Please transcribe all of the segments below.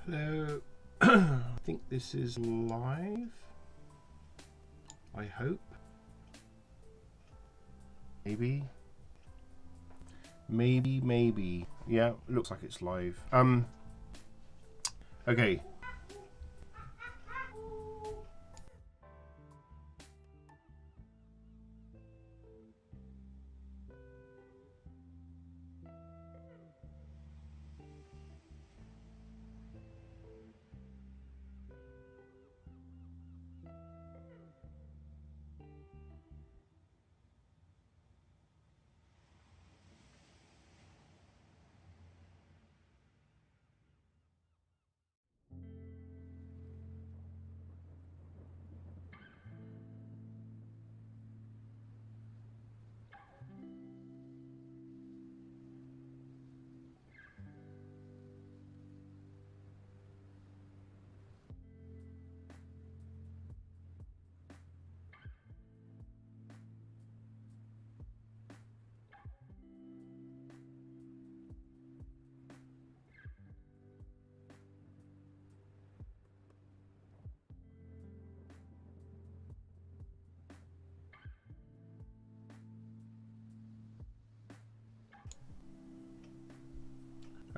Hello. I think this is live. I hope. Maybe. Maybe. Yeah, looks like it's live. Okay.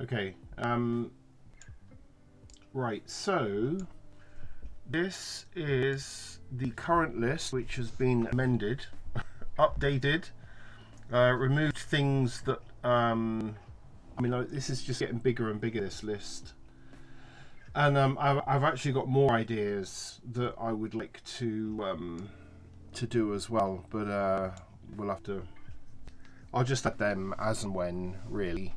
Okay. Right. So this is the current list, which has been amended, updated, removed things that. This is just getting bigger and bigger. This list. And I've actually got more ideas that I would like to do as well, but we'll have to. I'll just add them as and when, really.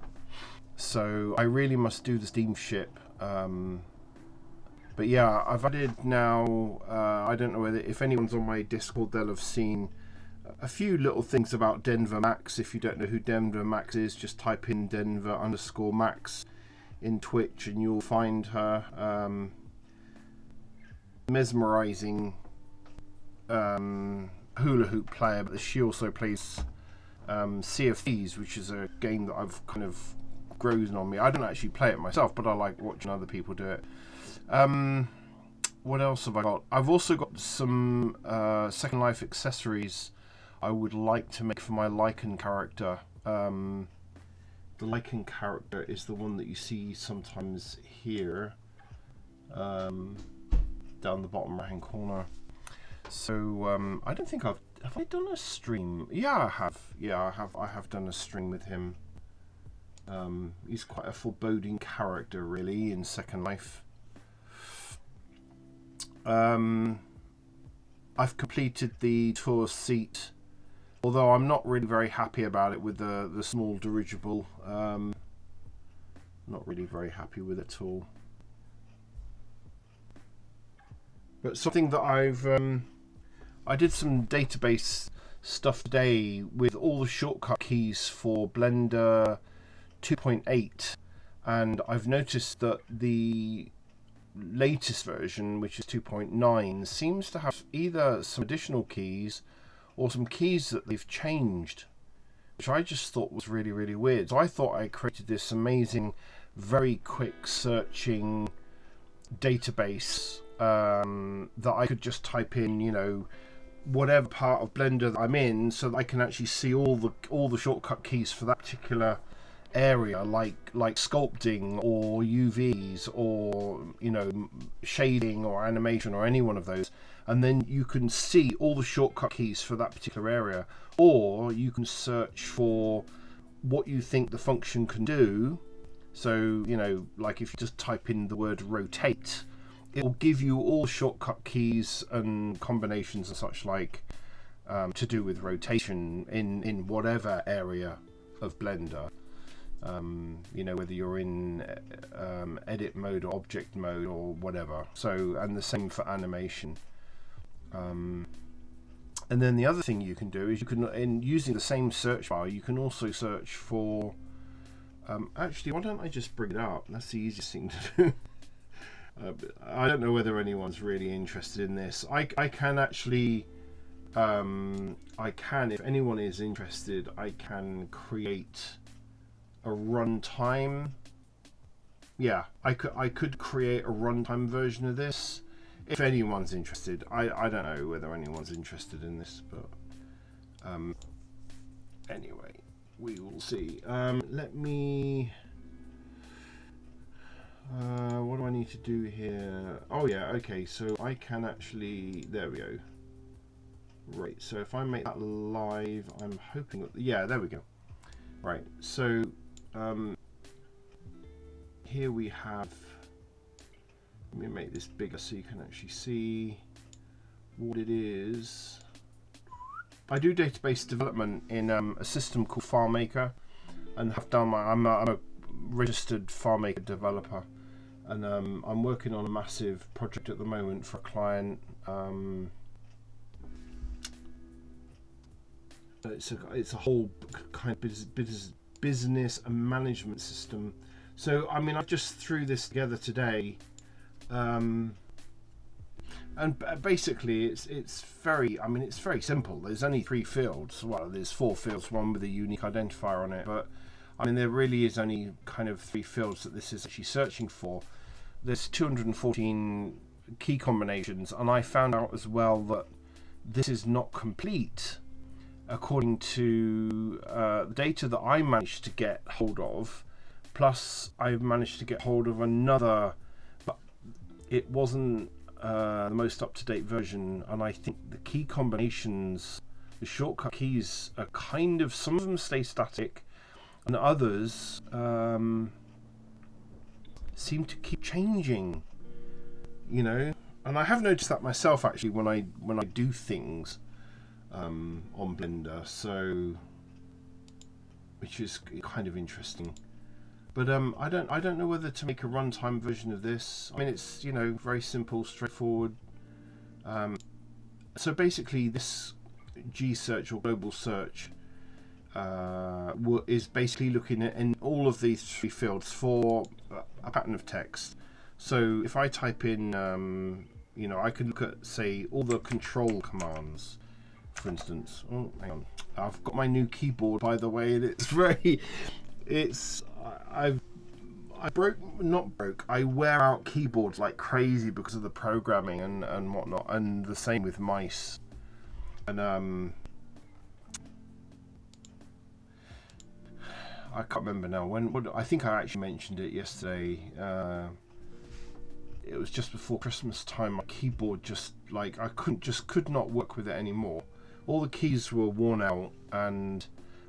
So I really must do the steamship. But yeah, I've added now. I don't know whether if anyone's on my Discord, they'll have seen a few little things about Denver Max. If you don't know who Denver Max is, just type in Denver_Max in Twitch and you'll find her. Mesmerizing hula hoop player, but she also plays Sea of Thieves, which is a game that I've kind of grown on me. I don't actually play it myself, but I like watching other people do it. What else have I got? I've also got some Second Life accessories I would like to make for my Lycan character. The Lycan character is the one that you see sometimes here, down the bottom right hand corner. So I don't think have I done a stream? Yeah, I have. I have done a stream with him. He's quite a foreboding character, really, in Second Life. I've completed the tour seat, although I'm not really very happy about it with the small dirigible. Not really very happy with it at all. But something that I did some database stuff today with all the shortcut keys for Blender 2.8, and I've noticed that the latest version, which is 2.9, seems to have either some additional keys or some keys that they've changed, which I just thought was really, really weird. So I thought I created this amazing, very quick searching database that I could just type in, whatever part of Blender that I'm in, so that I can actually see all the shortcut keys for that particular area, like sculpting or UVs or shading or animation or any one of those, and then you can see all the shortcut keys for that particular area, or you can search for what you think the function can do. So like if you just type in the word rotate, it will give you all shortcut keys and combinations and such like to do with rotation in whatever area of Blender. Whether you're in edit mode or object mode or whatever. So, and the same for animation. And then the other thing you can do is in using the same search bar, you can also search for. Actually, why don't I just bring it up? That's the easiest thing to do. I don't know whether anyone's really interested in this. I can actually. If anyone is interested, I can create a runtime yeah, I could create a runtime version of this if anyone's interested. I don't know whether anyone's interested in this, but anyway, we will see. Let me. What do I need to do here? Oh yeah, okay. So I can actually. There we go. Right. So if I make that live, I'm hoping. Yeah, there we go. Right. So. Here we have, let me make this bigger so you can actually see what it is. I do database development in a system called FileMaker, and have done I'm a registered FileMaker developer, and I'm working on a massive project at the moment for a client. It's a whole kind of business and management system. So I mean, I just threw this together today, and basically it's very simple. There's only 3 fields. Well, there's 4 fields, one with a unique identifier on it, but I mean there really is only kind of 3 fields that this is actually searching for. There's 214 key combinations, and I found out as well that this is not complete according to the data that I managed to get hold of. Plus, I've managed to get hold of another, but it wasn't the most up-to-date version, and I think the key combinations, the shortcut keys, are kind of, some of them stay static, and others seem to keep changing, you know. And I have noticed that myself actually when I do things on Blender, so which is kind of interesting. But I don't know whether to make a runtime version of this. I mean, it's, you know, very simple, straightforward. So basically, this G search or global search is basically looking at in all of these 3 fields for a pattern of text. So if I type in, you know, I could look at, say, all the control commands, for instance. Oh, hang on. I've got my new keyboard, by the way, and it's very, I wear out keyboards like crazy because of the programming and whatnot, and the same with mice. And I can't remember now I think I actually mentioned it yesterday. It was just before Christmas time. My keyboard just, like, I could not work with it anymore. All the keys were worn out, and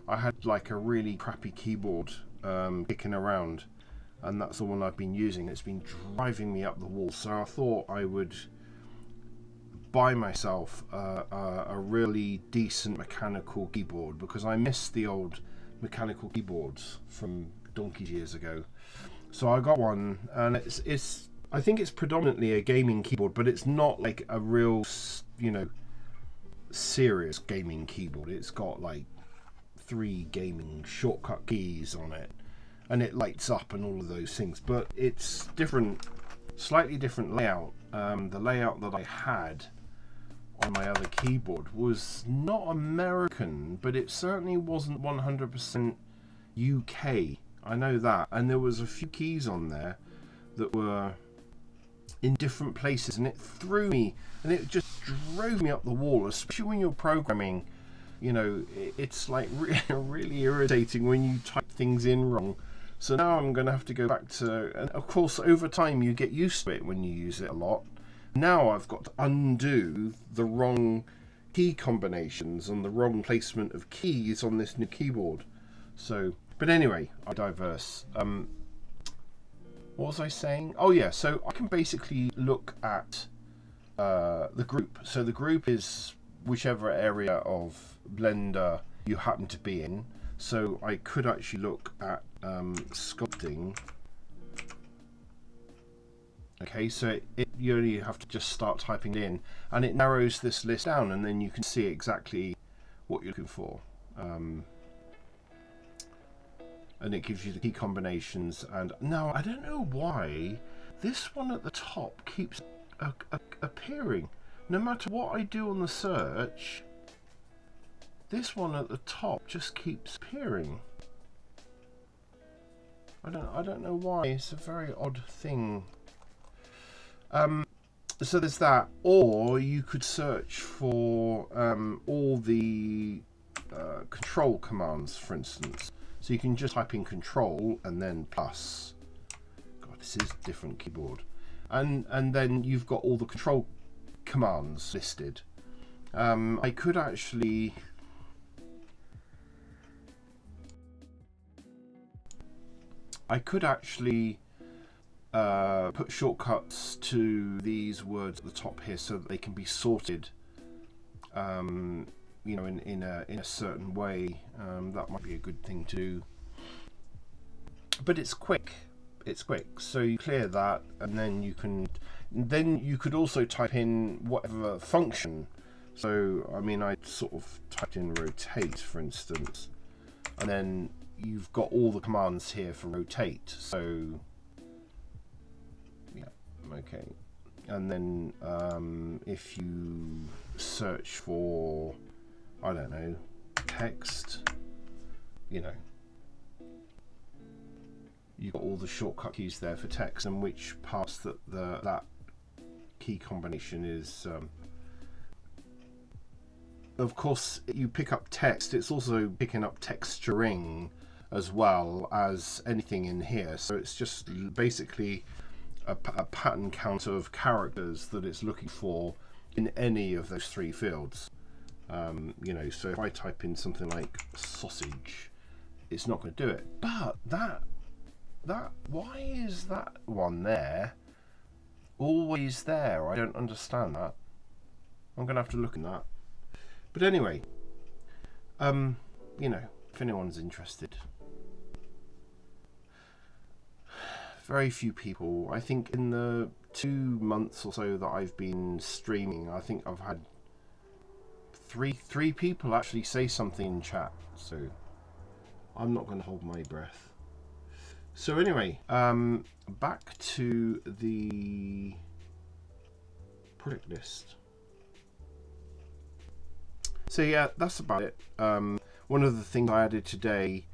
I had like a really crappy keyboard kicking around, and that's the one I've been using. It's been driving me up the wall, so I thought I would buy myself a really decent mechanical keyboard, because I miss the old mechanical keyboards from donkey's years ago. So I got one, and it's I think it's predominantly a gaming keyboard, but it's not like a real, you know, serious gaming keyboard. It's got like 3 gaming shortcut keys on it, and it lights up and all of those things, but it's different, slightly different layout. The layout that I had on my other keyboard was not American, but it certainly wasn't 100% UK. I know that, and there was a few keys on there that were in different places, and it threw me, and it just drove me up the wall, especially when you're programming. You know, it's like really irritating when you type things in wrong. So now I'm going to have to go back to, and of course over time you get used to it when you use it a lot. Now I've got to undo the wrong key combinations and the wrong placement of keys on this new keyboard. So, but anyway, I diverse. What was I saying? Oh yeah, so I can basically look at the group. So the group is whichever area of Blender you happen to be in. So I could actually look at sculpting. Okay, so you only have to just start typing it in, and it narrows this list down, and then you can see exactly what you're looking for. And it gives you the key combinations. And now I don't know why this one at the top keeps appearing. No matter what I do on the search, this one at the top just keeps appearing. I don't know why. It's a very odd thing. So there's that, or you could search for all the control commands, for instance. So you can just type in control and then plus. God, this is a different keyboard. And then you've got all the control commands listed. I could actually put shortcuts to these words at the top here so that they can be sorted, you know, in a certain way. That might be a good thing to do. But it's quick. It's quick. So you clear that, and then you could also type in whatever function. So I mean, I sort of typed in rotate, for instance, and then you've got all the commands here for rotate. So yeah, okay. And then if you search for, I don't know, text, you know, you've got all the shortcut keys there for text and which parts that key combination is. Of course, you pick up text, it's also picking up texturing as well as anything in here. So it's just basically a pattern count of characters that it's looking for in any of those three fields. You know, so if I type in something like sausage, it's not going to do it. But that why is that one there always there? I don't understand that. I'm going to have to look at that. But anyway, you know, if anyone's interested. Very few people. I think in the 2 months or so that I've been streaming, I think I've had three people actually say something in chat. So I'm not going to hold my breath. So anyway, back to the project list. So yeah, that's about it. One of the things I added today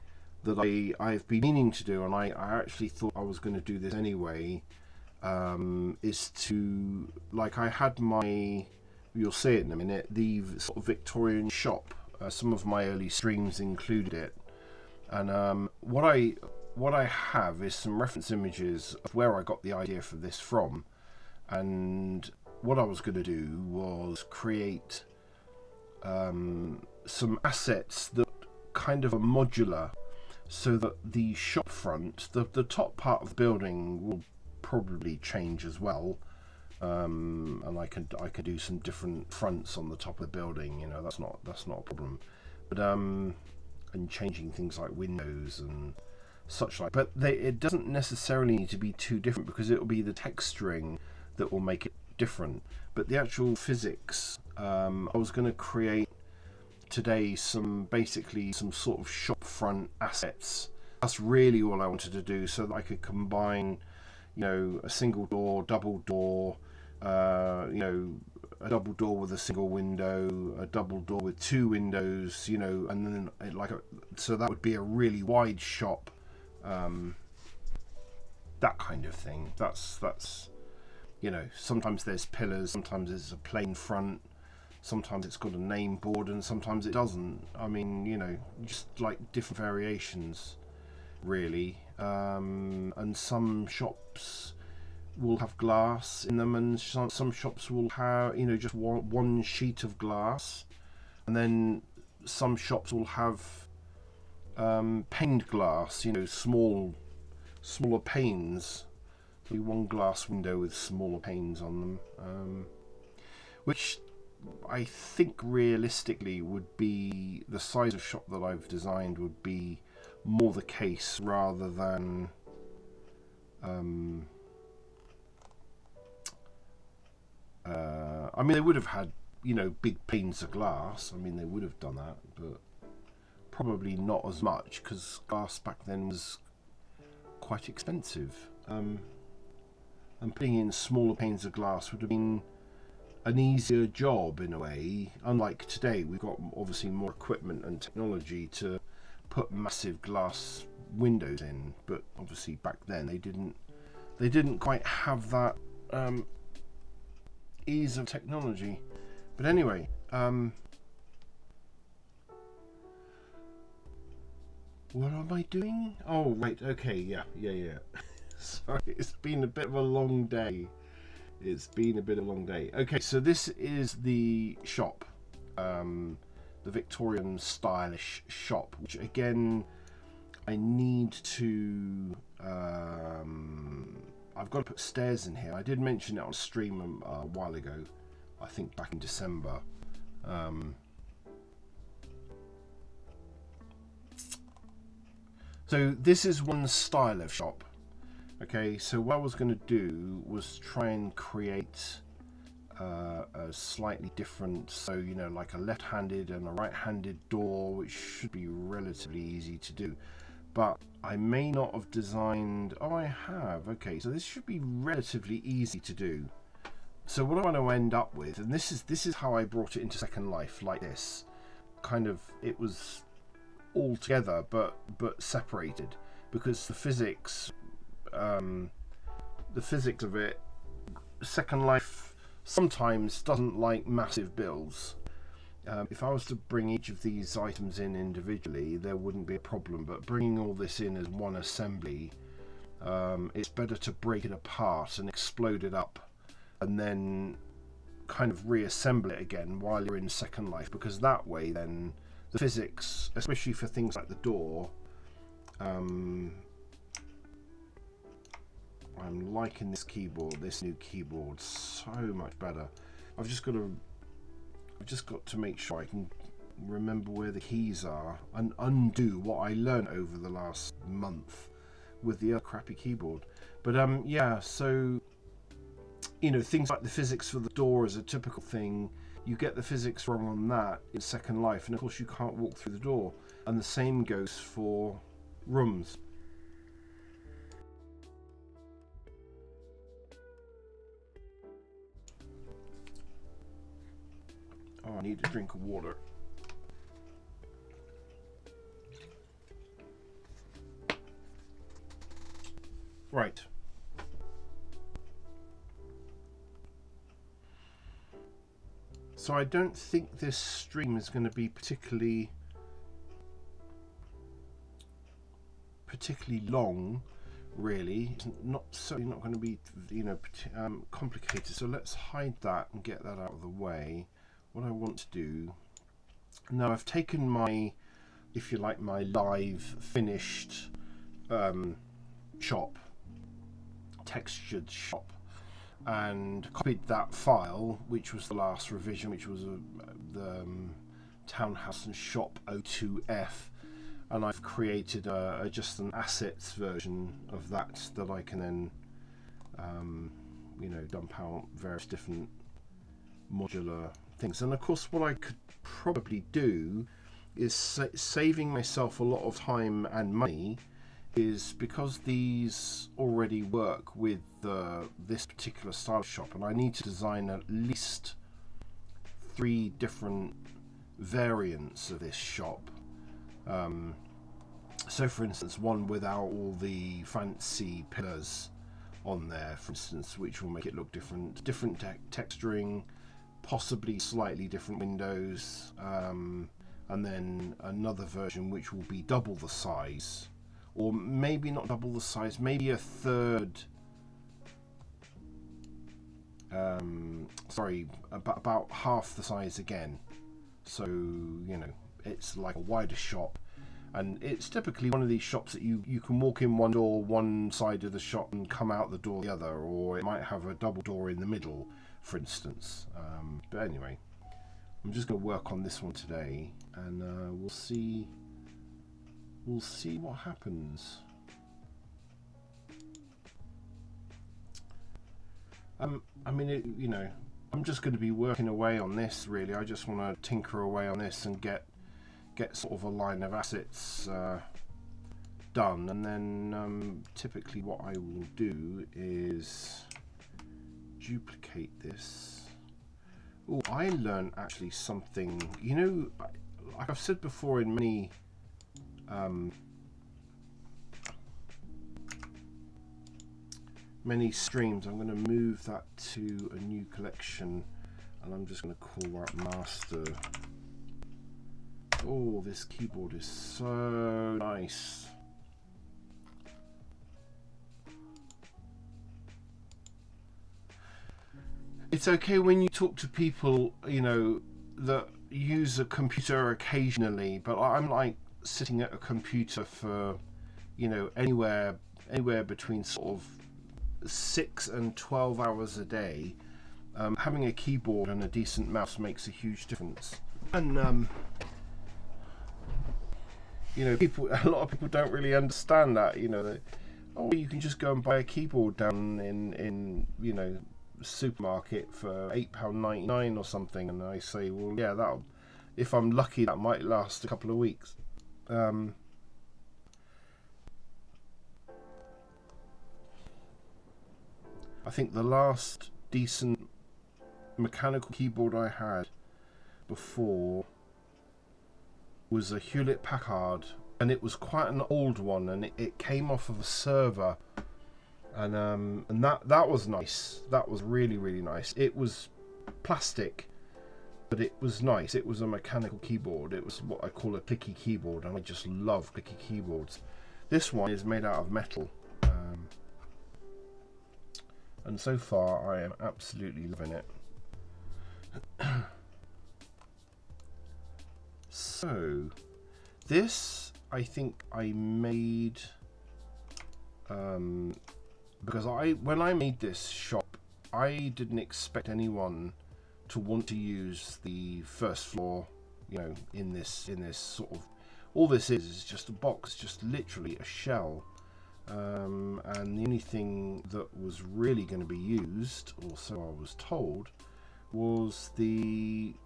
that I've been meaning to do, and I actually thought I was going to do this anyway, is to, like, I had my, you'll see it in a minute, the sort of Victorian shop. Some of my early streams included it, and what I have is some reference images of where I got the idea for this from, and what I was going to do was create some assets that kind of are modular, so that the shop front, the top part of the building will probably change as well, and I can do some different fronts on the top of the building. You know, that's not a problem, but and changing things like windows and such like. But it doesn't necessarily need to be too different, because it will be the texturing that will make it different. But the actual physics, I was going to create today basically some sort of shop front assets. That's really all I wanted to do, so that I could combine, you know, a single door, double door, you know, a double door with a single window, a double door with 2 windows, you know, and then so that would be a really wide shop, that kind of thing. That's you know, sometimes there's pillars, sometimes it's a plain front, sometimes it's got a name board, and sometimes it doesn't. I mean, you know, just like different variations, really. And some shops will have glass in them, and some shops will have, you know, just one sheet of glass, and then some shops will have paned glass, you know, smaller panes. One glass window with smaller panes on them, which I think realistically would be the size of shop that I've designed would be more the case, rather than I mean, they would have had, you know, big panes of glass. I mean, they would have done that, but probably not as much, because glass back then was quite expensive. And putting in smaller panes of glass would have been an easier job in a way. Unlike today, we've got obviously more equipment and technology to put massive glass windows in, but obviously back then they didn't quite have that ease of technology. But anyway, what am I doing? Oh, right, okay, yeah. Sorry, it's been a bit of a long day. Okay, so this is the shop, the Victorian stylish shop, which again, I need to, I've got to put stairs in here. I did mention it on stream a while ago, I think back in December. So this is one style of shop. Okay, so what I was going to do was try and create a slightly different, so you know, like a left-handed and a right-handed door, which should be relatively easy to do. But I may not have designed. Oh, I have. Okay, so this should be relatively easy to do. So what I want to end up with, and this is how I brought it into Second Life, like this. Kind of, it was all together, but separated, because the physics of it, Second Life sometimes doesn't like massive builds. If I was to bring each of these items in individually, there wouldn't be a problem, but bringing all this in as one assembly, it's better to break it apart and explode it up and then kind of reassemble it again while you're in Second Life, because that way then the physics, especially for things like the door, I'm liking this new keyboard so much better. I've just got to make sure I can remember where the keys are and undo what I learned over the last month with the crappy keyboard. But yeah, so you know, things like the physics for the door is a typical thing. You get the physics wrong on that in Second Life, and of course you can't walk through the door. And the same goes for rooms. Oh, I need a drink of water. Right. So I don't think this stream is going to be particularly long, really. It's certainly not going to be, you know, complicated. So let's hide that and get that out of the way. What I want to do now, I've taken my, if you like, my live finished shop, textured shop, and copied that file, which was the last revision, which was the Townhouse and Shop 02F, and I've created just an assets version of that I can then you know, dump out various different modular things. And of course what I could probably do is saving myself a lot of time and money, is because these already work with this particular style shop, and I need to design at least 3 different variants of this shop. So for instance, one without all the fancy pillars on there, for instance, which will make it look different texturing, possibly slightly different windows, and then another version which will be double the size, or maybe not double the size, maybe a third, sorry, about half the size again. So, you know, it's like a wider shop, and it's typically one of these shops that you can walk in one door, one side of the shop, and come out the door the other, or it might have a double door in the middle, for instance. But anyway, I'm just going to work on this one today, and we'll see what happens. I mean, you know, I'm just going to be working away on this, really. I just want to tinker away on this and get sort of a line of assets done, and then typically what I will do is duplicate this. Oh, I learned actually something, you know, like I've said before in many many streams, I'm going to move that to a new collection, and I'm just going to call that Master. Oh, this keyboard is so nice. It's okay when you talk to people, you know, that use a computer occasionally, but I'm like sitting at a computer for, you know, anywhere between sort of 6 and 12 hours a day. Having a keyboard and a decent mouse makes a huge difference. And you know, a lot of people don't really understand that. You know, that, oh, you can just go and buy a keyboard down in you know, supermarket for £8.99 or something, and I say, well, yeah, that, if I'm lucky, that might last a couple of weeks. I think the last decent mechanical keyboard I had before was a Hewlett Packard, and it was quite an old one, and it came off of a server, and that was nice. That was really, really nice. It was plastic, but it was nice. It was a mechanical keyboard. It was what I call a clicky keyboard, and I just love clicky keyboards. This one is made out of metal, and so far I am absolutely loving it. So this, I think I made because when I made this shop, I didn't expect anyone to want to use the first floor, you know, in this sort of, all this is just a box, just literally a shell, and the only thing that was really going to be used, or so I was told, was the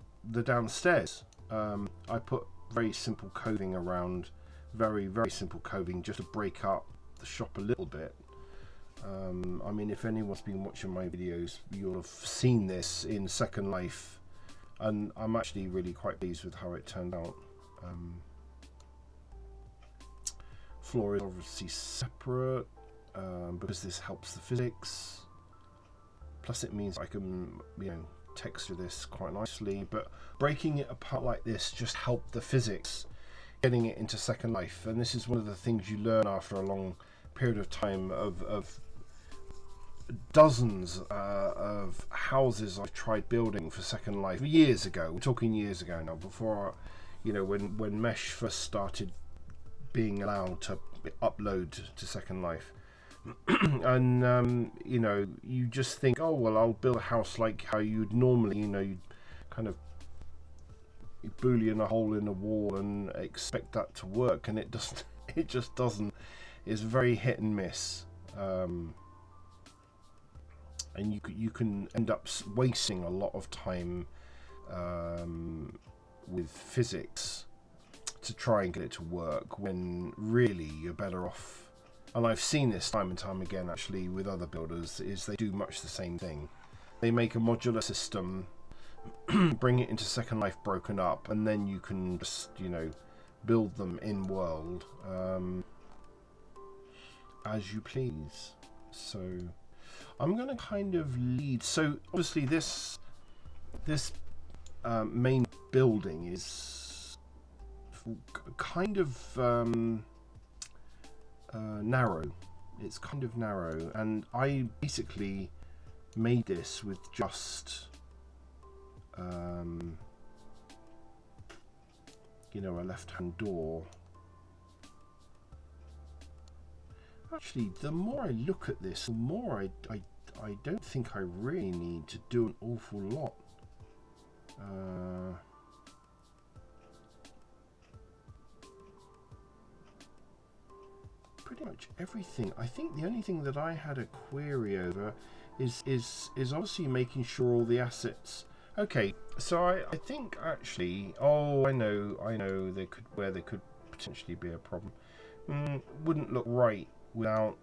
downstairs. I put very simple coving around, very simple coving, just to break up the shop a little bit. I mean, if anyone's been watching my videos, you'll have seen this in Second Life, and I'm actually really quite pleased with how it turned out. Floor is obviously separate, because this helps the physics, plus it means I can, you know, texture this quite nicely, but breaking it apart like this just helped the physics, getting it into Second Life. And this is one of the things you learn after a long period of time of dozens of houses I've tried building for Second Life years ago. We're talking years ago now, before, you know, when Mesh first started being allowed to upload to Second Life. And you know, you just think, oh well, I'll build a house like how you'd normally, you know, you'd kind of boolean a hole in the wall and expect that to work, and it doesn't. It just doesn't. It's very hit and miss, and you can end up wasting a lot of time with physics to try and get it to work, when really you're better off. And I've seen this time and time again actually with other builders, is they do much the same thing. They make a modular system, bring it into Second Life broken up, and then you can just, you know, build them in world as you please. So I'm going to kind of lead. So obviously this main building is kind of narrow. It's kind of narrow, and I basically made this with just you know, a left-hand door. Actually, the more I look at this, the more I don't think I really need to do an awful lot. Pretty much everything. I think the only thing that I had a query over is obviously making sure all the assets. Okay, so I think actually, oh, I know where there could potentially be a problem. Wouldn't look right without,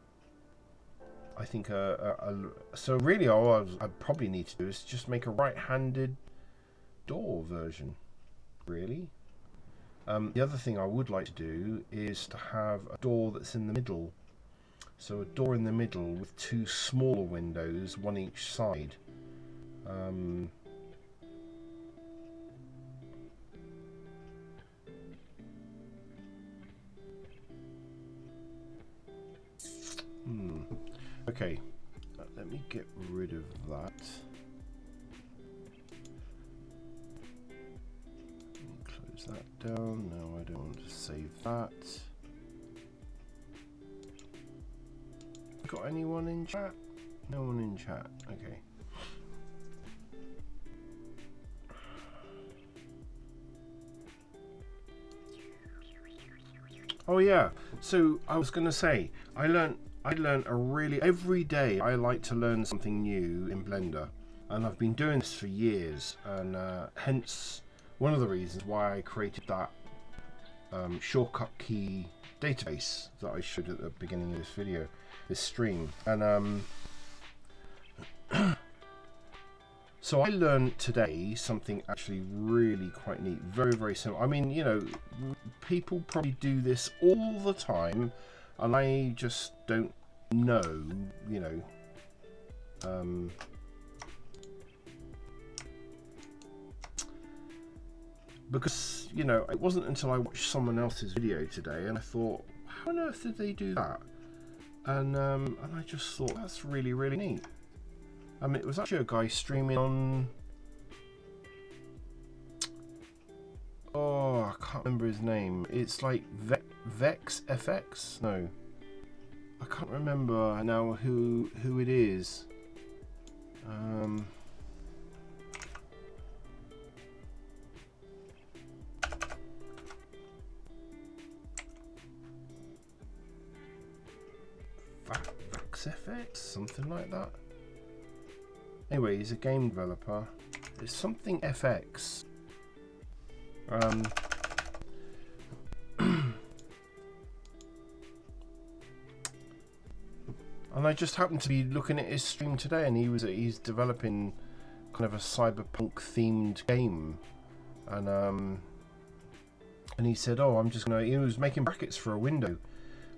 I think, so really all I probably need to do is just make a right-handed door version, really. The other thing I would like to do is to have a door that's in the middle, So a door in the middle with two smaller windows, one each side. Okay, let me get rid of that. Close that down. No, I don't want to save that. Got anyone in chat? No one in chat. Okay. Oh yeah. So I was gonna say I learned a really every day I like to learn something new in Blender, and I've been doing this for years, and hence one of the reasons why I created that shortcut key database that I showed at the beginning of this video, this stream. And so I learned today something actually really quite neat, very, very simple. I mean, you know, people probably do this all the time, and I just don't know, you know. Because, you know, it wasn't until I watched someone else's video today and I thought, how on earth did they do that? And I just thought, that's really, really neat. I mean, it was actually a guy streaming on... Oh, I can't remember his name. It's like Vex FX? No. I can't remember now who it is. VaxFX, something like that. Anyway, he's a game developer. It's something FX. And I just happened to be looking at his stream today, and he's developing kind of a cyberpunk themed game, and he said, oh, I'm just gonna, he was making brackets for a window,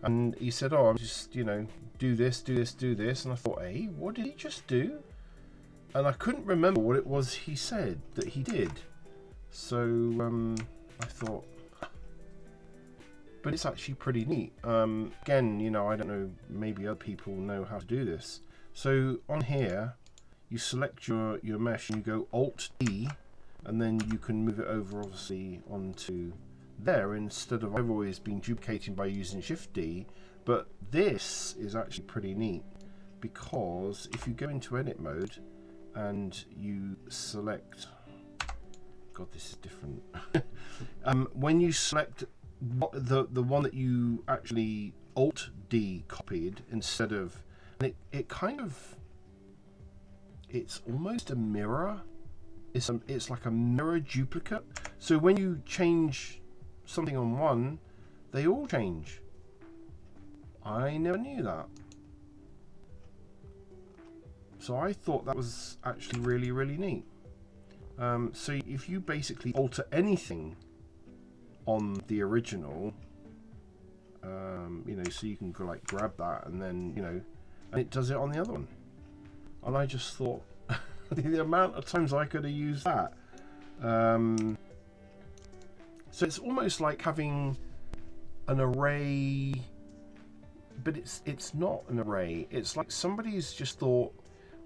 and he said, oh, I'm just, you know, do this, do this, do this, and I thought, hey, what did he just do? And I couldn't remember what it was he said that he did, so I thought, but it's actually pretty neat. Again, you know, I don't know, maybe other people know how to do this. So on here, you select your mesh and you go Alt-D, and then you can move it over, obviously, onto there, instead of, I've always been duplicating by using Shift-D, but this is actually pretty neat, because if you go into edit mode and you select, God, this is different. When you select the one that you actually Alt-D copied instead of, and it kind of, it's almost a mirror. It's like a mirror duplicate. So when you change something on one, they all change. I never knew that. So I thought that was actually really, really neat. So if you basically alter anything on the original, you know, so you can go like grab that and then, you know, and it does it on the other one. And I just thought the amount of times I could have used that. So it's almost like having an array, but it's not an array. It's like somebody's just thought,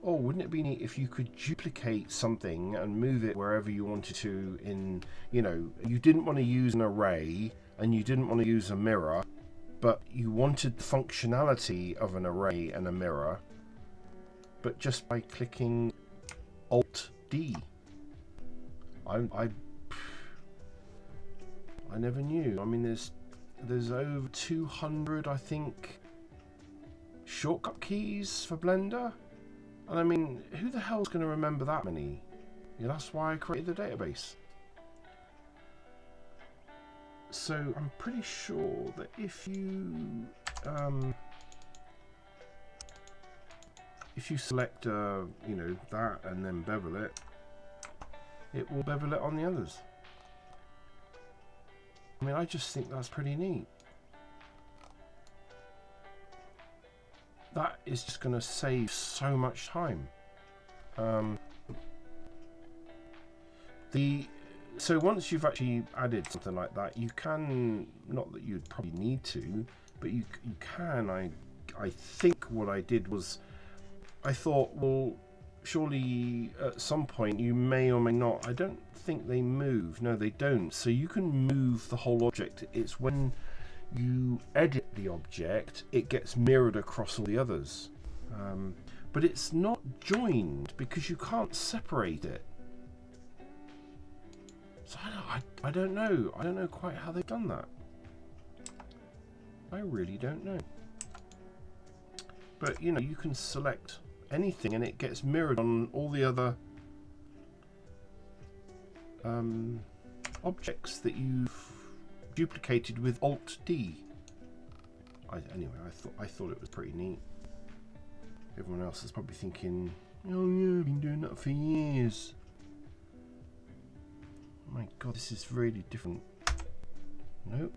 oh, wouldn't it be neat if you could duplicate something and move it wherever you wanted to in, you know, you didn't want to use an array and you didn't want to use a mirror, but you wanted the functionality of an array and a mirror, but just by clicking Alt-D. I never knew. I mean, there's over 200, I think, shortcut keys for Blender. And I mean, who the hell's going to remember that many? Yeah, that's why I created the database. So I'm pretty sure that if you select you know, that and then bevel it, it will bevel it on the others. I mean, I just think that's pretty neat. is just going to save so much time. So once you've actually added something like that, you can, not that you'd probably need to, but you can. I think what I did was, I thought, well, surely at some point you may or may not. I don't think they move. No, they don't. So you can move the whole object. It's when you edit the object, it gets mirrored across all the others. But it's not joined because you can't separate it. So I don't know. I don't know quite how they've done that. I really don't know. But you know, you can select anything and it gets mirrored on all the other objects that you've duplicated with Alt D. Anyway, I thought it was pretty neat. Everyone else is probably thinking, oh yeah, I've been doing that for years. My God, this is really different. Nope.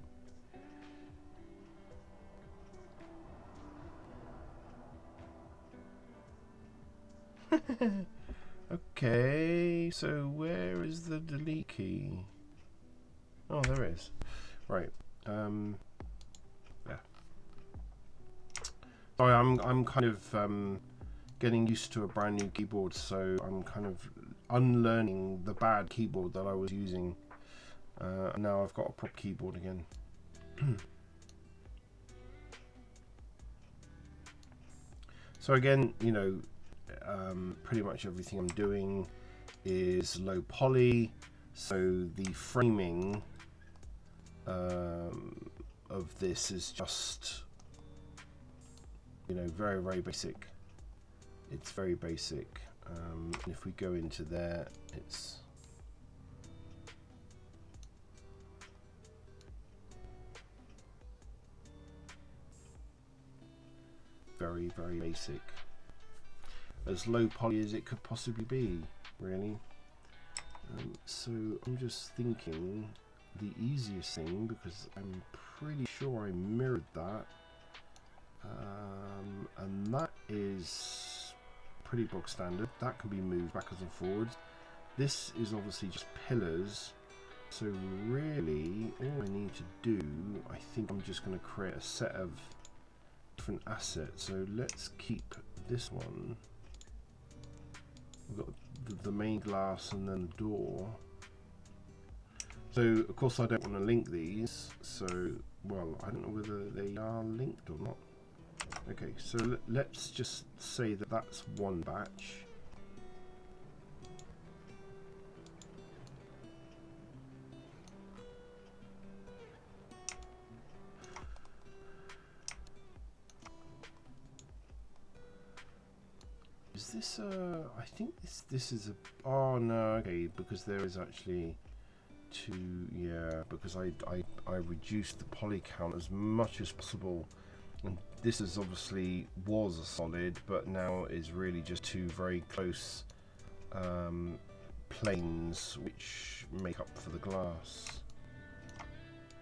Okay, so where is the delete key? Oh, there it is. Right. Yeah. Sorry, I'm kind of getting used to a brand new keyboard, so I'm kind of unlearning the bad keyboard that I was using. And now I've got a proper keyboard again. So again, you know, pretty much everything I'm doing is low poly, so the framing of this is just, you know, very, very basic. It's very basic. And if we go into there, it's very, very basic. As low poly as it could possibly be, really. So I'm just thinking the easiest thing, because I'm pretty sure I mirrored that, and that is pretty bog standard. That can be moved backwards and forwards. This is obviously just pillars, so really all I need to do, I think I'm just going to create a set of different assets. So let's keep this one. We've got the main glass and then the door. So of course I don't want to link these, so, well, I don't know whether they are linked or not. Okay, so let's just say that that's one batch. Is this I think this is a, oh no, okay, because there is actually two, yeah, because I reduced the poly count as much as possible, and this is obviously was a solid, but now is really just two very close planes which make up for the glass.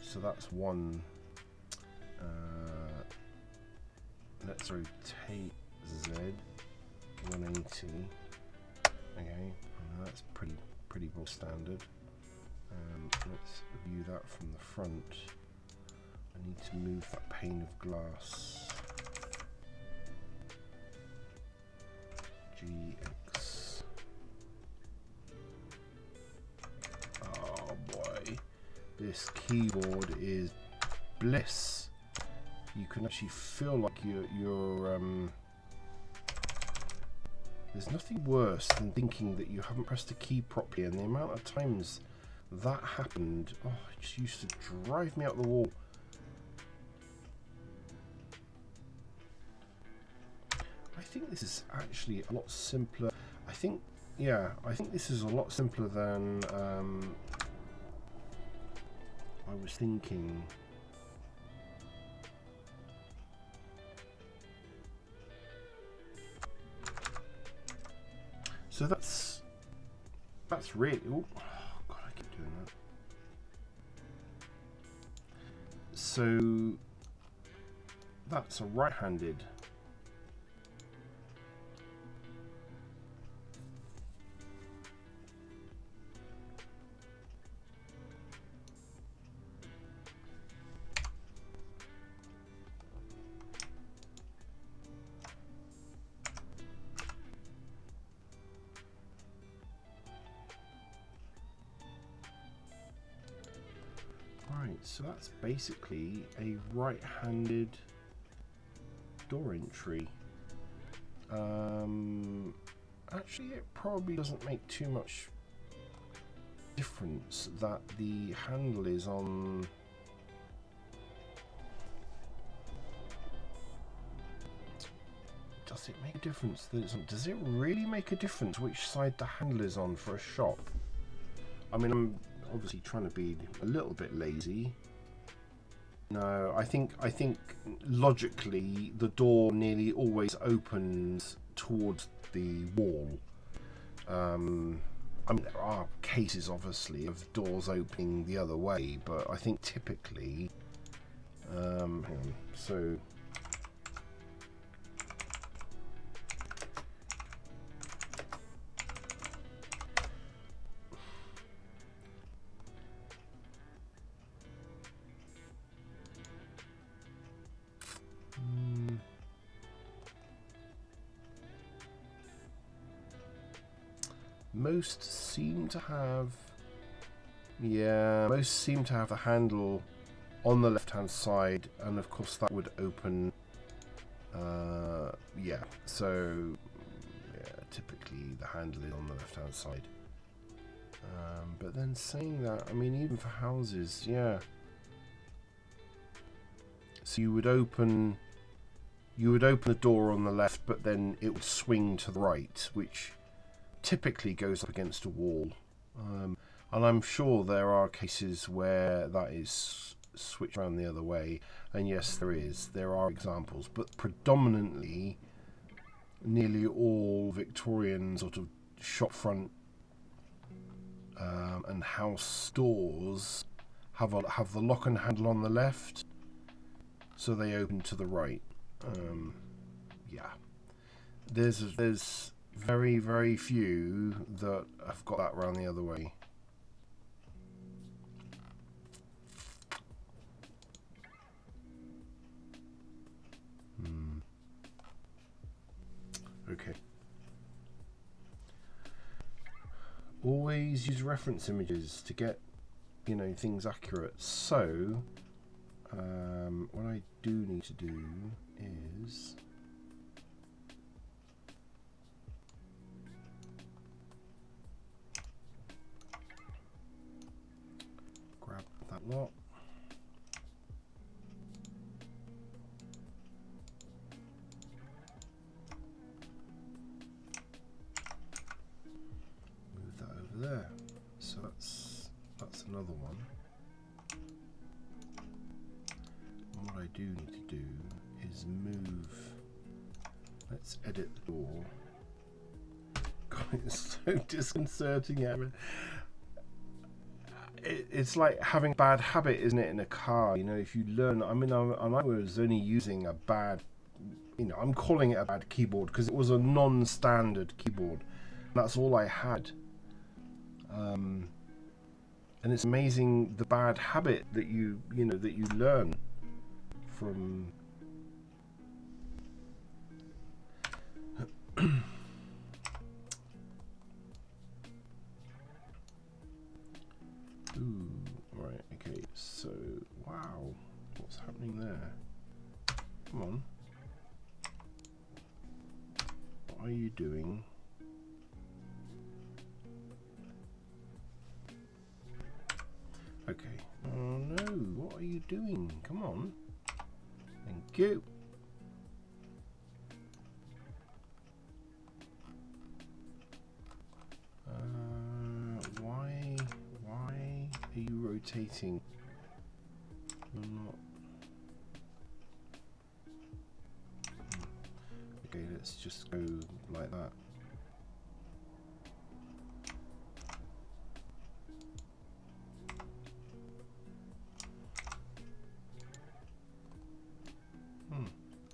So that's one. Let's rotate Z 180. Okay, that's pretty well standard. Let's view that from the front. I need to move that pane of glass. GX. Oh boy, this keyboard is bliss. You can actually feel like you're there's nothing worse than thinking that you haven't pressed a key properly, and the amount of times that happened, oh, it just used to drive me out the wall. I think this is actually a lot simpler. I think, yeah, I think this is a lot simpler than I was thinking. So that's really, oh god, I keep doing that. So that's a right-handed Right, so that's basically a right-handed door entry. Actually, it probably doesn't make too much difference that the handle is on. Does it make a difference that it's on? Does it really make a difference which side the handle is on for a shop? I mean, I'm obviously trying to be a little bit lazy. No, I think logically the door nearly always opens towards the wall. I mean, there are cases obviously of doors opening the other way, but I think typically, hang on, so. Most seem to have, most seem to have the handle on the left hand side, and of course that would open, so typically the handle is on the left hand side. But then saying that, I mean, even for houses, so you would open the door on the left, but then it would swing to the right, which typically goes up against a wall. And I'm sure there are cases where that is switched around the other way, and yes, there are examples, but predominantly nearly all Victorian sort of shopfront and house doors have the lock and handle on the left, so they open to the right. There's very, very few that have got that round the other way. Okay. Always use reference images to get, things accurate. So, what I do need to do is grab that lot. Move that over there. So that's another one. And what I do need to do is move. Let's edit the door. God, it's so disconcerting, Aaron. It's like having a bad habit, isn't it, in a car? If you learn, I was only using a bad, I'm calling it a bad keyboard because it was a non-standard keyboard. That's all I had. And it's amazing the bad habit that you learn from. Ooh, right, okay, so, wow, what's happening there? Come on. What are you doing? Okay. Oh no, what are you doing? Come on. Thank you. Why are you rotating? You're not. Okay, let's just go like that.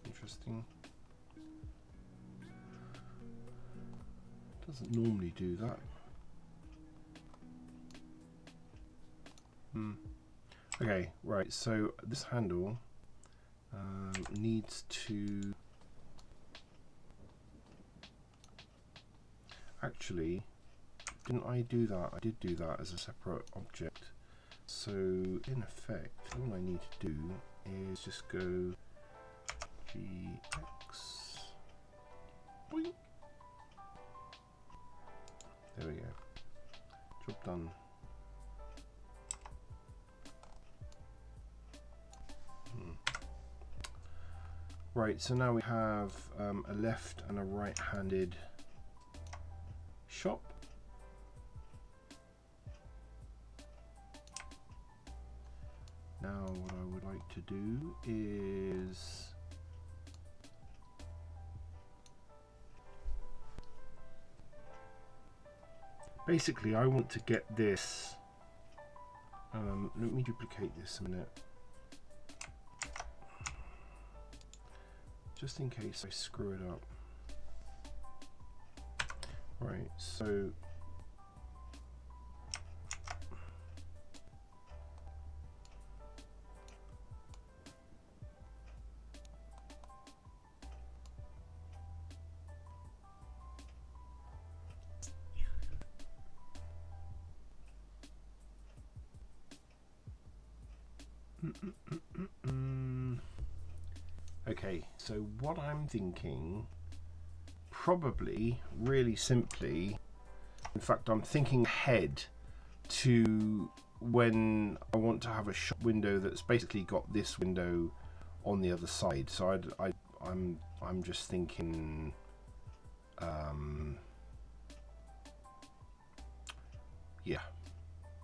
Interesting. Doesn't normally do that. Okay, right, so this handle needs to actually, didn't I do that? I did do that as a separate object. So in effect, all I need to do is just go GX. Boing. There we go. Job done. Right, so now we have a left and a right-handed shop. Now what I would like to do is basically I want to get this, let me duplicate this a minute, just in case I screw it up. Right, so okay, so what I'm thinking, probably really simply, in fact I'm thinking ahead to when I want to have a shop window that's basically got this window on the other side. So I'm just thinking yeah,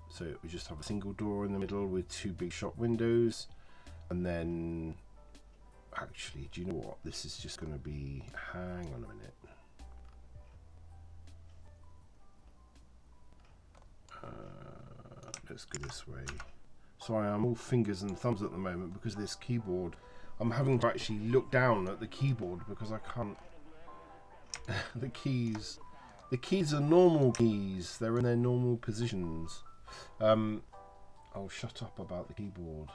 so we just have a single door in the middle with two big shop windows, and then actually, do you know what, this is just going to be, hang on a minute, let's go this way. Sorry, I'm all fingers and thumbs at the moment because this keyboard, I'm having to actually look down at the keyboard because I can't the keys are normal keys, they're in their normal positions. I'll shut up about the keyboard.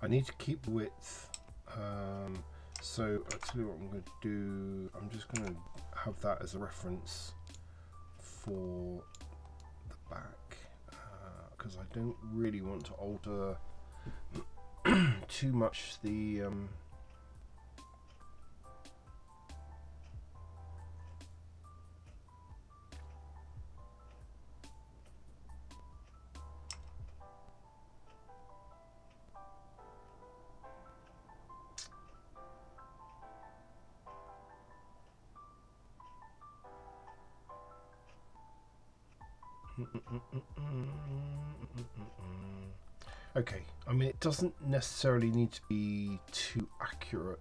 I need to keep width, so I'll tell you what I'm going to do. I'm just going to have that as a reference for the back, because I don't really want to alter too much the okay, I mean, it doesn't necessarily need to be too accurate,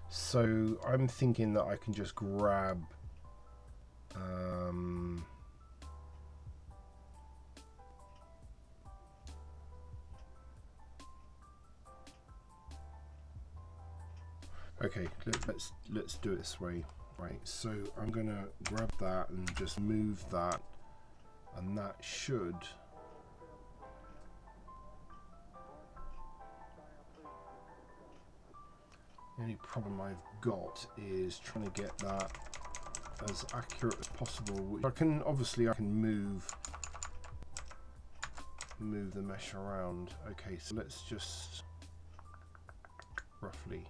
so I'm thinking that I can just grab okay, let's do it this way. Right, so I'm gonna grab that and just move that, and that should the only problem I've got is trying to get that as accurate as possible, which I can move the mesh around. Okay, so let's just roughly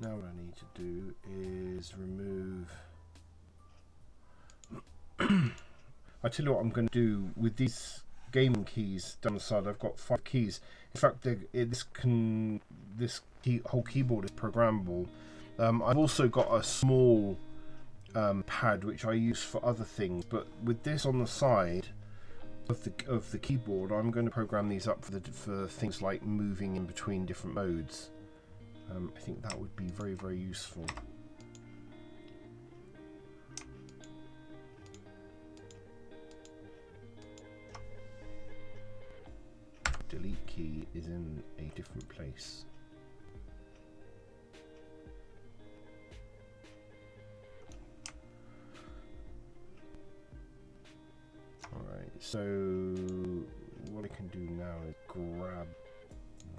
now what I need to do is remove I tell you what I'm going to do with these gaming keys down the side. I've got 5 keys. In fact, this whole keyboard is programmable. I've also got a small pad which I use for other things, but with this on the side of the keyboard, I'm going to program these up for things like moving in between different modes. I think that would be very, very useful. delete key is in a different place. Alright, so what I can do now is grab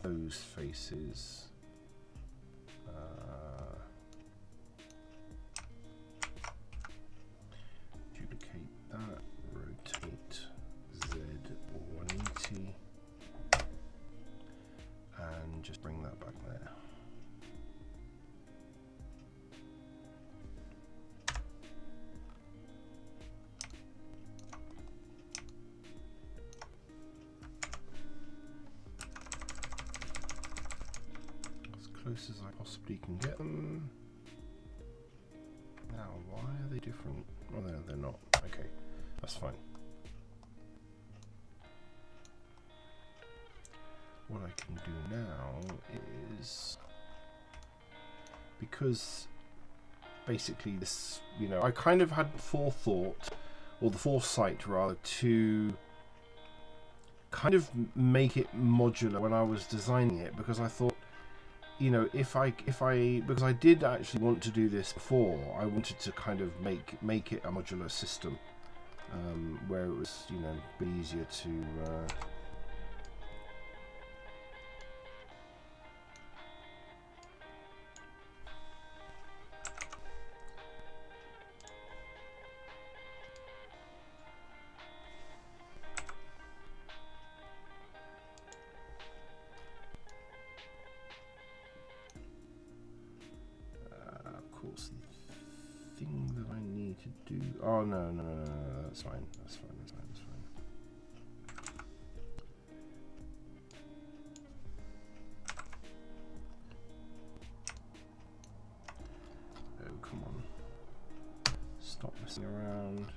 those faces. Duplicate that, rotate Z 180, and just bring that back there. Close as I possibly can get them. Now, why are they different? Oh, no, they're not. Okay, that's fine. What I can do now is, because basically this, you know, I kind of had forethought, or the foresight rather, to kind of make it modular when I was designing it, because I thought, you know, if I because I did actually want to do this before, I wanted to kind of make it a modular system, where it was, you know, a bit easier to thing that I need to do. Oh no, that's fine. That's fine. Oh, come on. Stop messing around.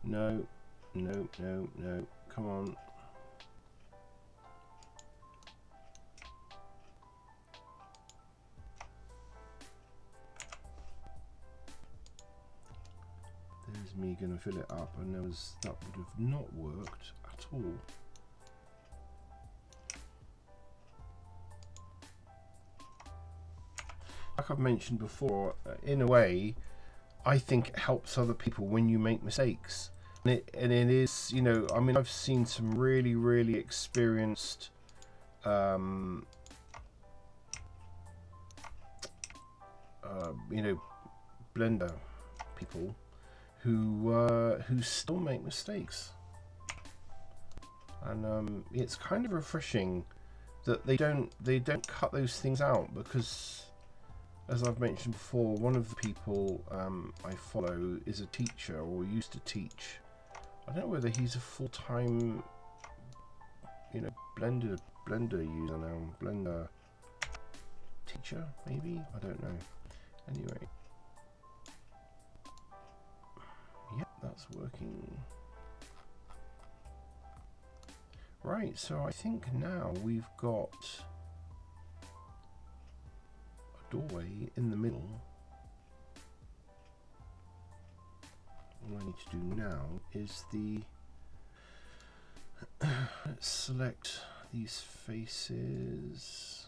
No. Come on. There's me gonna fill it up, and that would have not worked at all. Like I've mentioned before, in a way, I think it helps other people when you make mistakes. And it is, you know, I mean, I've seen some really experienced you know, Blender people who still make mistakes, and it's kind of refreshing that they don't cut those things out, because, as I've mentioned before, one of the people I follow is a teacher, or used to teach. I don't know whether he's a full-time, you know, Blender user now, Blender teacher, maybe? I don't know. Anyway. Yep, that's working. Right, so I think now we've got a doorway in the middle. All I need to do now is let's select these faces.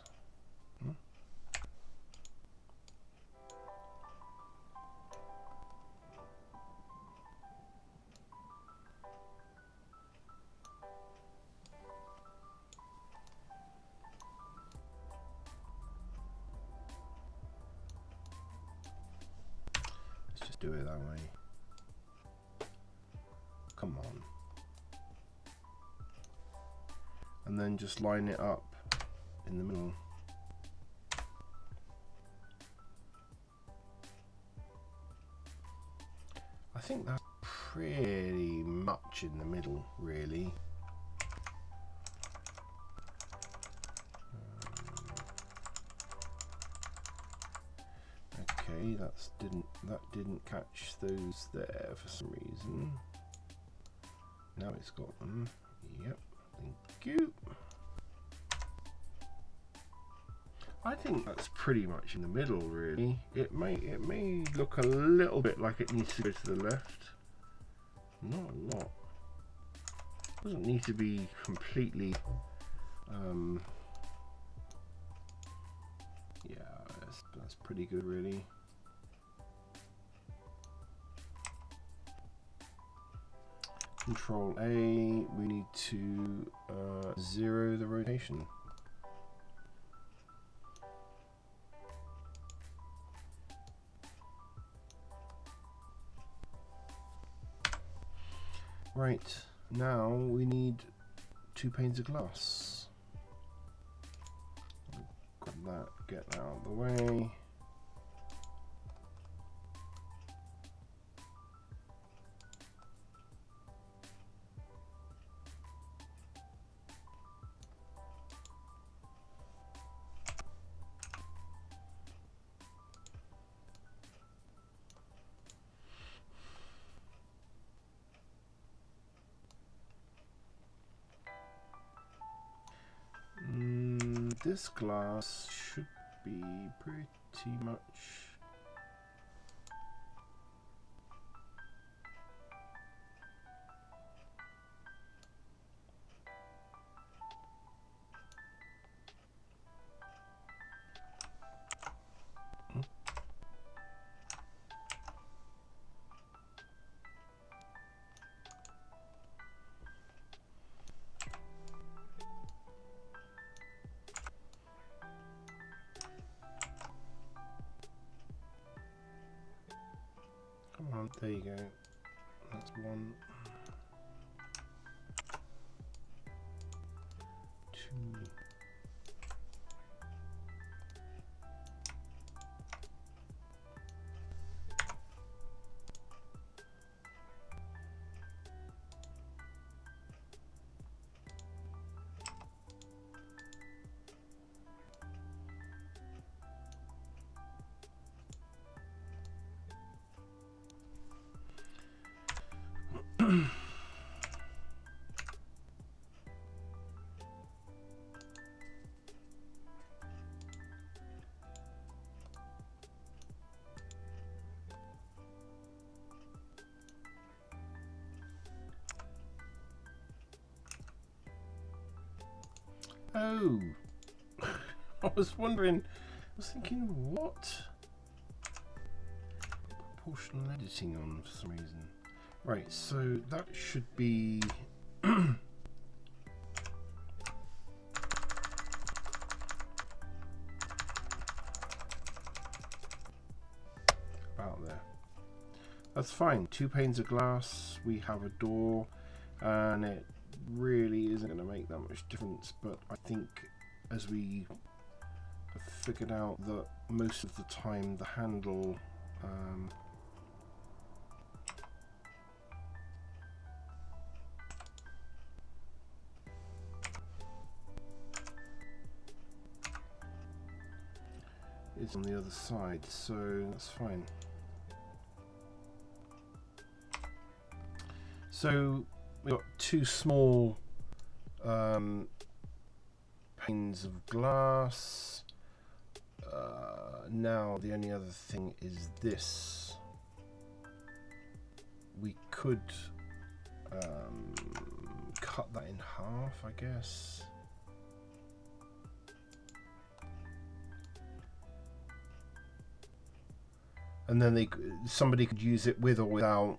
do it that way. Come on. And then just line it up in the middle. I think that's pretty much in the middle, really. Okay, that didn't catch those there for some reason. Now it's got them. Yep, thank you. I think that's pretty much in the middle, really. It may look a little bit like it needs to go to the left. Not a lot. Doesn't need to be completely. Yeah, that's pretty good, really. Control A. We need to 0 the rotation. Right, now we need 2 panes of glass. Grab that, get that out of the way. This glass should be pretty much there you go. That's 1, 2. Oh, I was wondering, I was thinking, what? Proportional editing on for some reason. Right, so that should be about there. That's fine. 2 panes of glass, we have a door, and it really isn't going to make that much difference, but I think as we have figured out that most of the time the handle is on the other side, so that's fine. So we've got 2 small panes of glass. Now the only other thing is this. We could cut that in half, I guess. And then somebody could use it with or without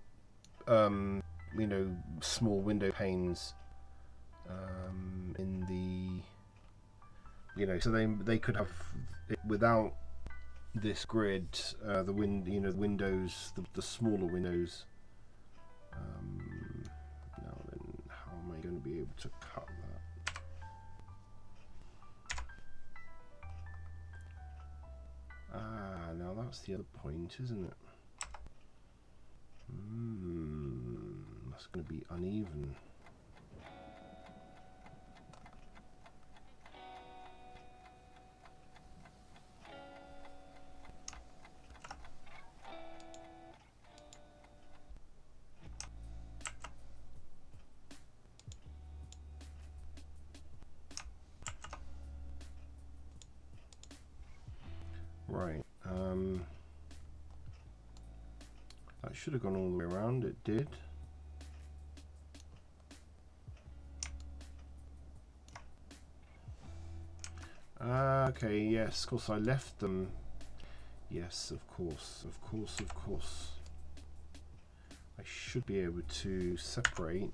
you know, small window panes in the, you know, so they could have it without this grid, the the windows, the smaller windows. Now then, how am I going to be able to cut that? Ah, now that's the other point, isn't it? That's going to be uneven. Right. That should have gone all the way around. It did. Okay, yes, of course I left them. Yes, of course, of course, of course. I should be able to separate.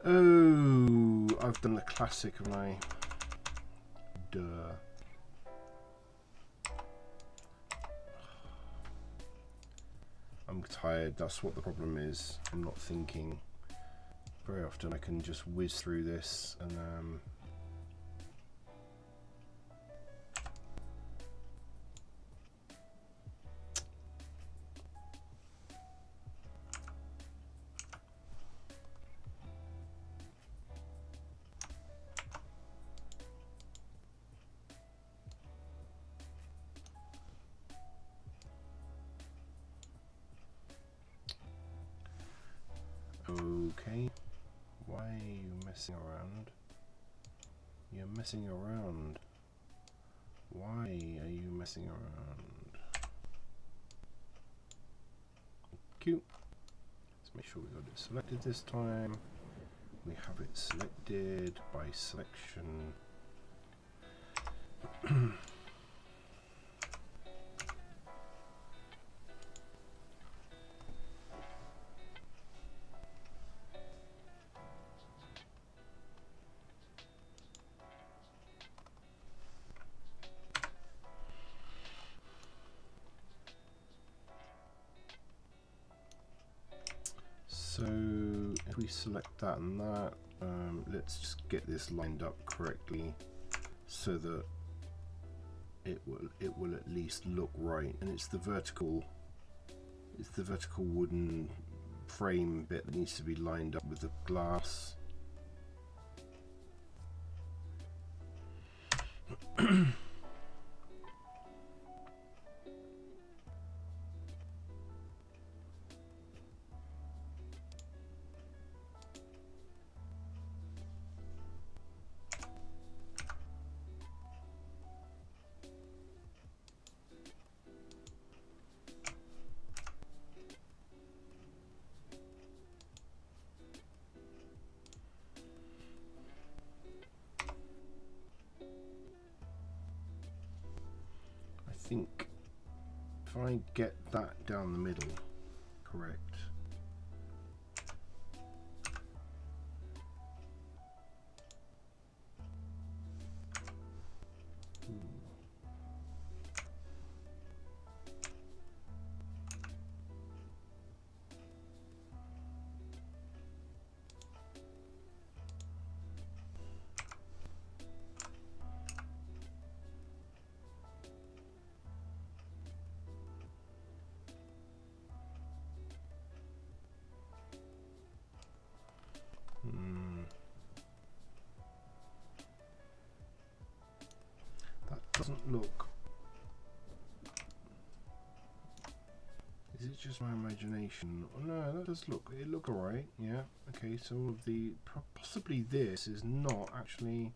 Oh, I've done the classic, haven't I? Duh. I'm tired, that's what the problem is. I'm not thinking. Very often I can just whiz through this and okay. Why are you messing around? You're messing around. Why are you messing around? Cute. Let's make sure we got it selected this time. We have it selected by selection. So if we select that and that, let's just get this lined up correctly so that it will at least look right. And it's the vertical wooden frame bit that needs to be lined up with the glass. I think if I get that down the middle, correct. doesn't look. Is it just my imagination? Oh, no, that does look. It look alright. Yeah. Okay. So all of the possibly this is not actually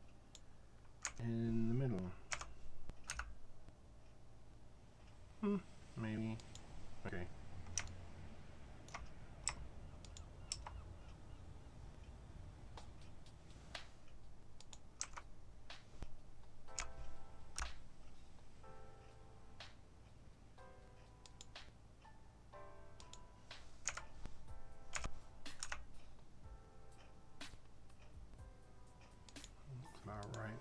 in the middle. Maybe. Okay. About right.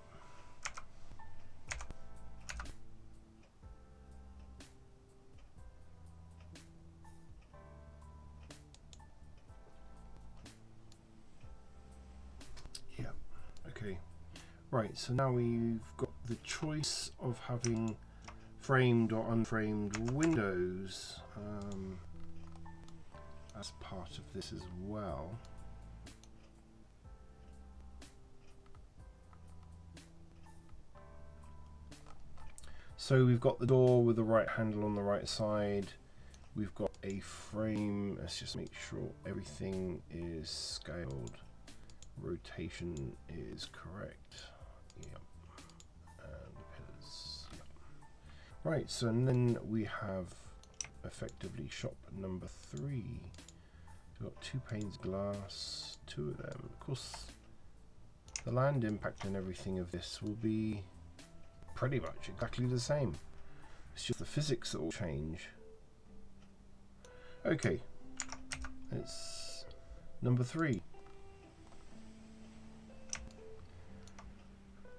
Yeah. Okay. Right. So now we've got the choice of having framed or unframed windows as part of this as well. So we've got the door with the right handle on the right side. We've got a frame. Let's just make sure everything is scaled. Rotation is correct. Yep. And the pillars. Yep. Right, so and then we have effectively shop number 3. We've got 2 panes of glass, 2 of them. Of course, the land impact and everything of this will be pretty much exactly the same. It's just the physics that will change. Okay, it's number 3.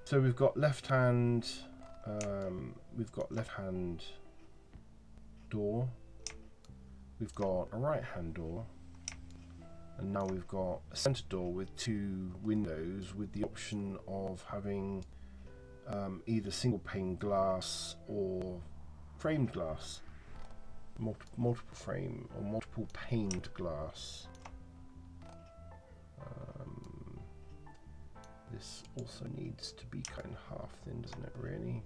So we've got left hand door, we've got a right hand door, and now we've got a center door with 2 windows with the option of having either single pane glass or framed glass, multiple frame or multiple paned glass. This also needs to be cut in half then, doesn't it, really?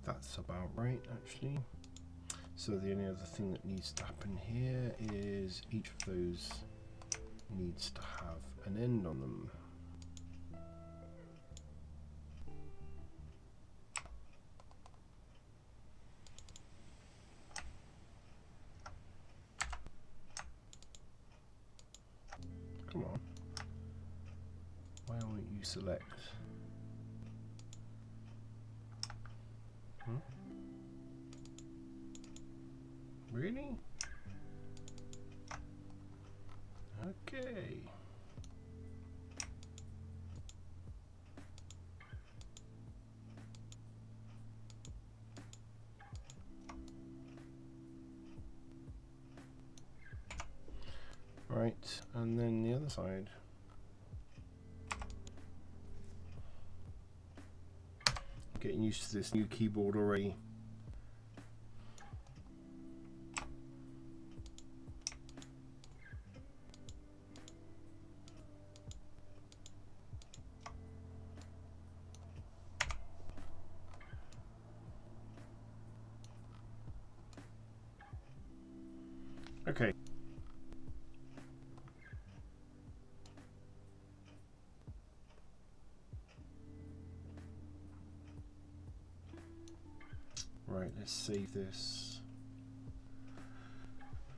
That's about right, actually. So the only other thing that needs to happen here is each of those needs to have an end on them. Come on. Why won't you select? Really? Okay. Right, and then the other side. Getting used to this new keyboard already. Okay. Right, let's save this.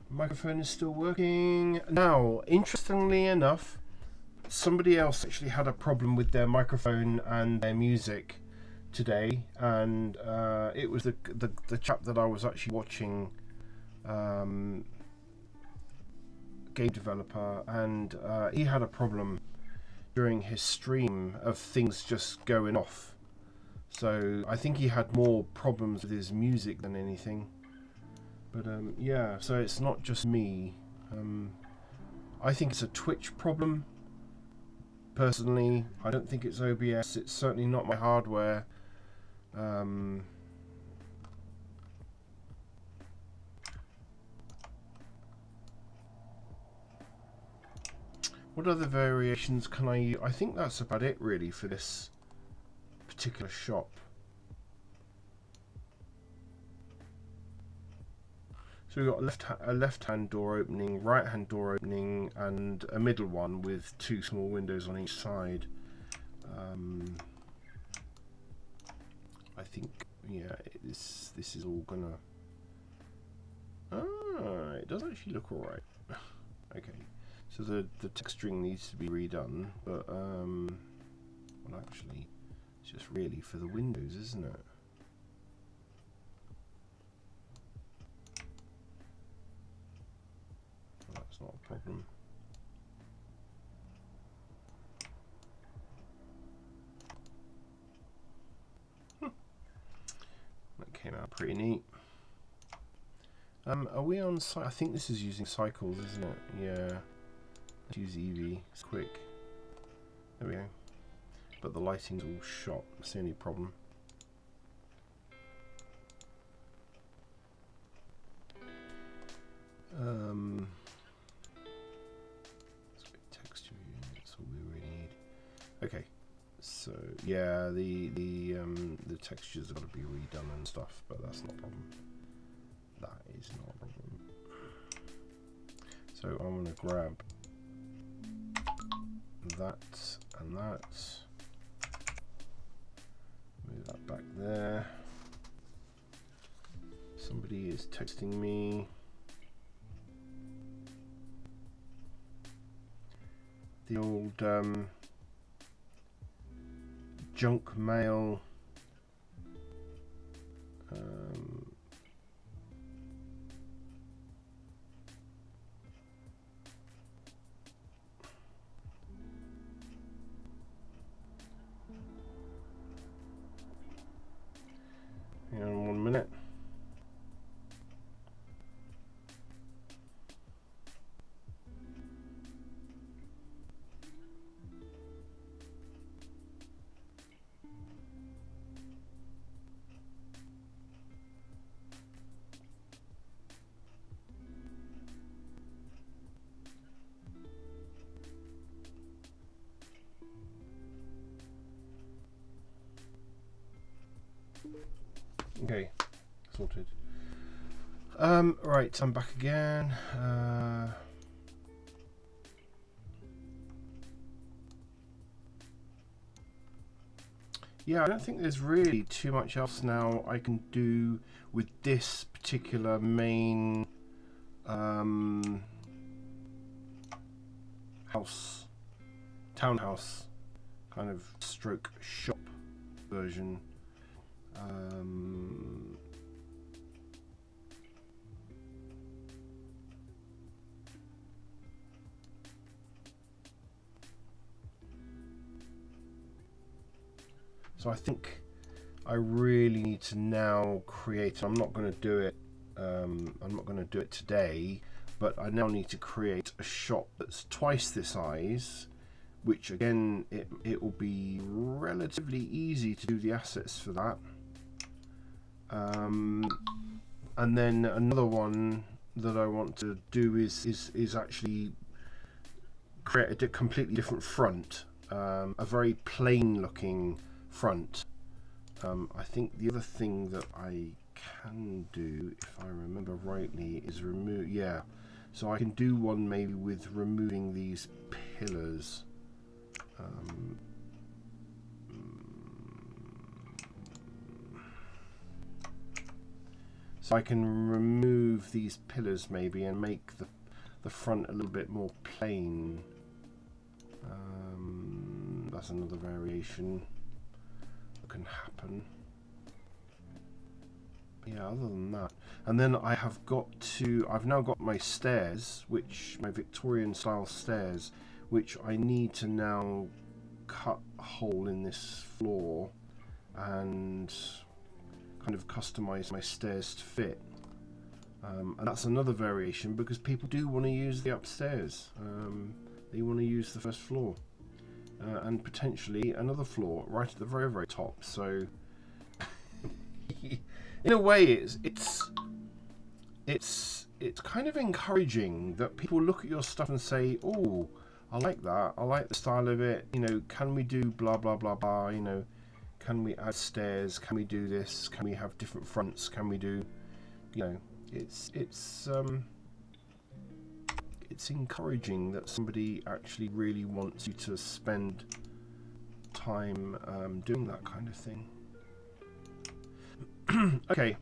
Microphone is still working. Now, interestingly enough, somebody else actually had a problem with their microphone and their music today, and it was the chap that I was actually watching, game developer, and he had a problem during his stream of things just going off. So I think he had more problems with his music than anything. But yeah, so it's not just me. I think it's a Twitch problem. Personally, I don't think it's OBS. It's certainly not my hardware. What other variations can I use? I think that's about it really for this particular shop. So we've got a left-hand door opening, right-hand door opening, and a middle one with two small windows on each side. I think, yeah, this is all gonna. Ah, it does actually look alright. Okay, so the texturing needs to be redone, but well, actually, it's just really for the windows, isn't it? That's not a problem. That came out pretty neat. Are we on site? I think this is using cycles, isn't it? Yeah. Let's use Eevee. It's quick. There we go. But the lighting's all shot. That's the only problem. Texture view. That's all we really need. Okay. So yeah, the textures have got to be redone and stuff, but that's not a problem. That is not a problem. So I'm going to grab that and that. Move that back there. Somebody is texting me. The old junk mail. Hang on 1 minute. Okay, sorted. Right, I'm back again. Yeah, I don't think there's really too much else now I can do with this particular main townhouse kind of stroke shop version. So I think I really need to now create. I'm not going to do it. I'm not going to do it today, but I now need to create a shop that's twice the size, which again it will be relatively easy to do the assets for that. And then another one that I want to do is actually create a completely different front, a very plain looking front. I think the other thing that I can do, if I remember rightly, is remove. Yeah, so I can do one maybe with removing these pillars. So I can remove these pillars maybe and make the front a little bit more plain. That's another variation. can happen. Yeah, other than that. And then I've now got my stairs, my Victorian style stairs, which I need to now cut a hole in this floor and kind of customize my stairs to fit. And that's another variation, because people do want to use the upstairs. They want to use the first floor. And potentially another floor right at the very, very top. So in a way, it's kind of encouraging that people look at your stuff and say, "Oh, I like that. I like the style of it. You know, can we do blah blah blah blah? You know, can we add stairs? Can we do this? Can we have different fronts? Can we do, you know?" It's encouraging that somebody actually really wants you to spend time doing that kind of thing. Okay,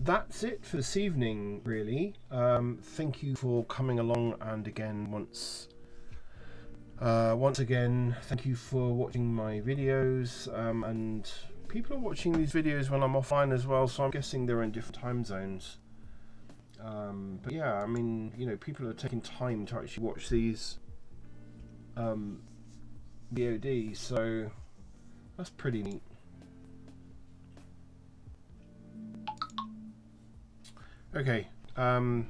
that's it for this evening, really. Thank you for coming along, and again, once again, thank you for watching my videos. And people are watching these videos when I'm offline as well, so I'm guessing they're in different time zones. But yeah, I mean, you know, people are taking time to actually watch these VOD, so that's pretty neat. Okay, have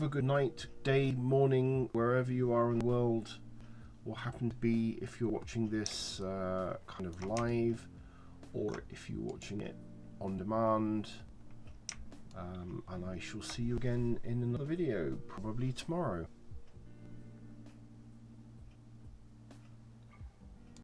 a good night, day, morning, wherever you are in the world, or happen to be, if you're watching this kind of live, or if you're watching it on demand. And I shall see you again in another video, probably tomorrow.